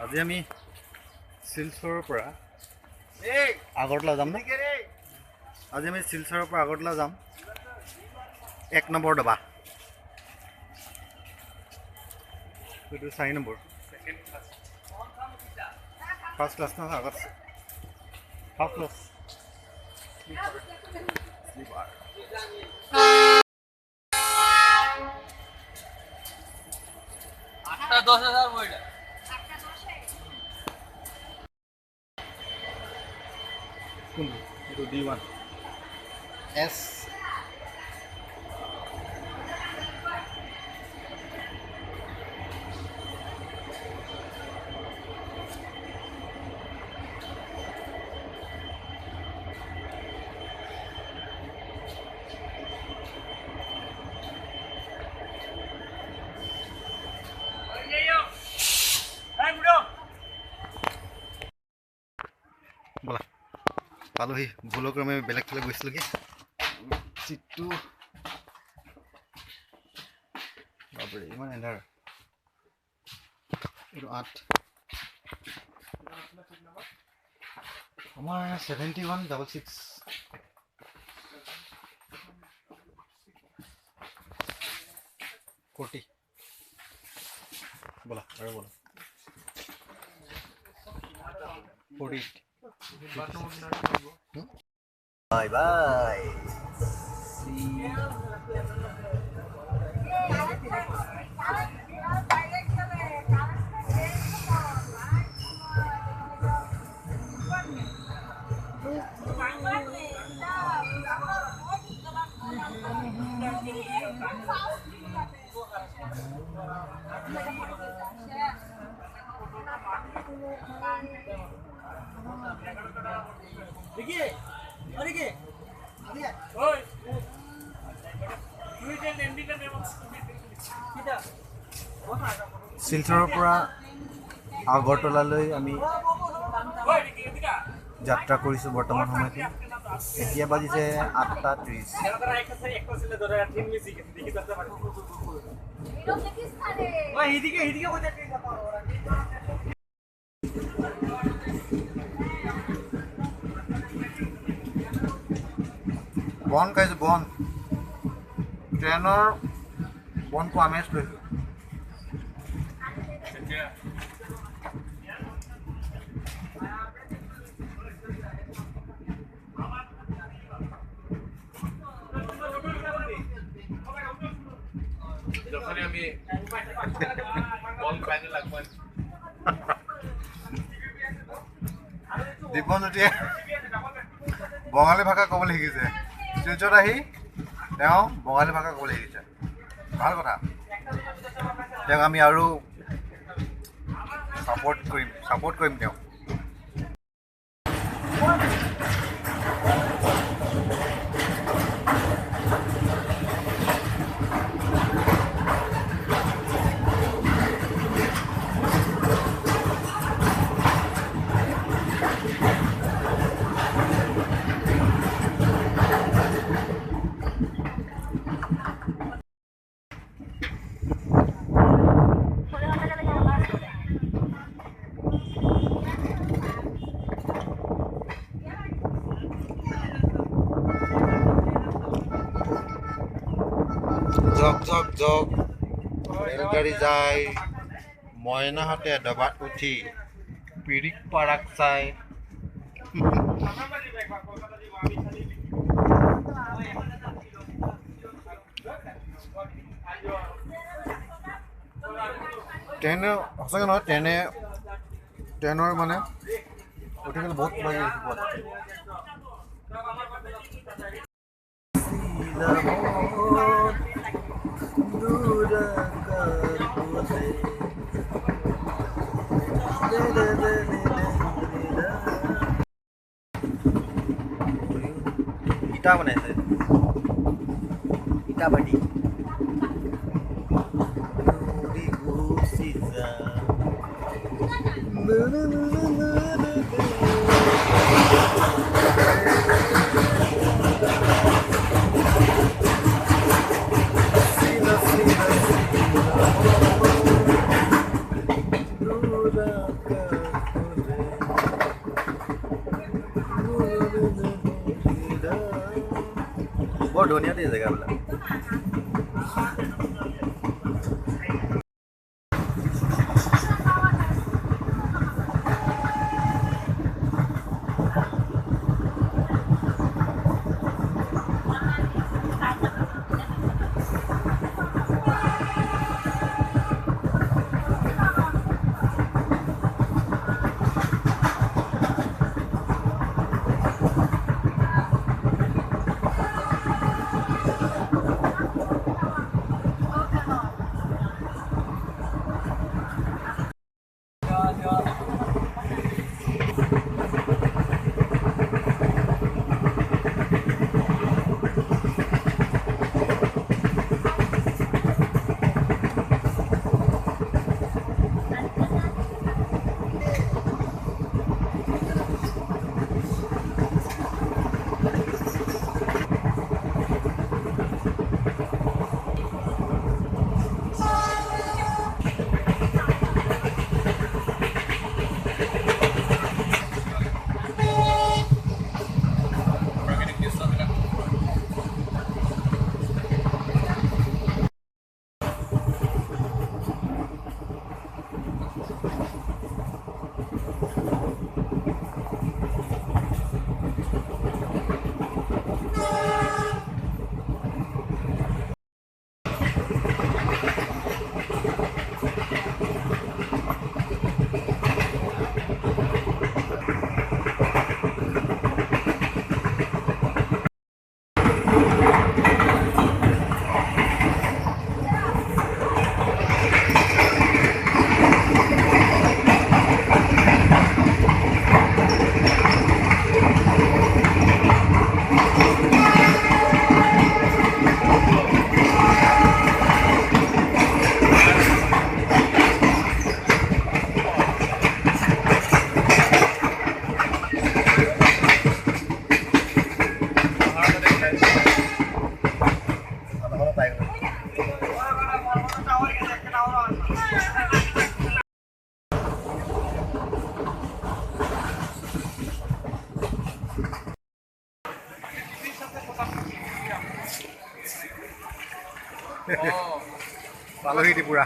আজি আমি শিলচৰৰ পৰা আগৰতলা যাম না আজি আমি শিলচৰৰ পৰা আগৰতলা যাম 1 নম্বৰ ডবা এইটো 4 নম্বৰ ফাৰ্ষ্ট ক্লাছ না আগত হাফ ক্লাছ স্লিপাৰ আটটা 10,000 বইটা itu D1 S bola পালোহি ভুলক্ৰমে বেলেগ ফালে গৈছিলোঁ কি চিটটো বাপৰে ইমান এন্ধাৰ এইটো 8 আমাৰ 7166 40 বলা আৰু বলা 48 Bye bye. See. देखिए अरे के ओए শিলচৰৰ পৰা আগৰতলালৈ আমি যাত্ৰা কৰিছোঁ বৰ্তমান সময়তে এতিয়া বাজিছে 8:30 বন খাইছোঁ বন ট্ৰেইনৰ বনটো আমেজ লৈছোঁ যখনই আমি বল ফাইনাল লাগবে দীপনজ্যোতিয়ে বঙালী ভাষা ক'বলৈ শিকিছে শিলচৰত আহি তেওঁ বঙালী ভাষা ক'বলৈ শিকিছে ভাল কথা তেওঁক আমি আৰু ছাপোৰ্ট কৰিম তেওঁক জগ ৰেলগাড়ী যায় মইনাহঁতে ডবাত উঠি পিৰিক পাৰাক চাই ট্ৰেইনে সঁচাকৈ নহয় ট্ৰেইনৰ মানে উঠি গ'লে বহুত কিবা কিবি পোৱা ইটা বনাইছে ইটা ভাটি দিয়ে জেগাবিলাক। প্ৰাকৃতিক দৃশ্যবিলাক পালোহি ত্ৰিপুৰা।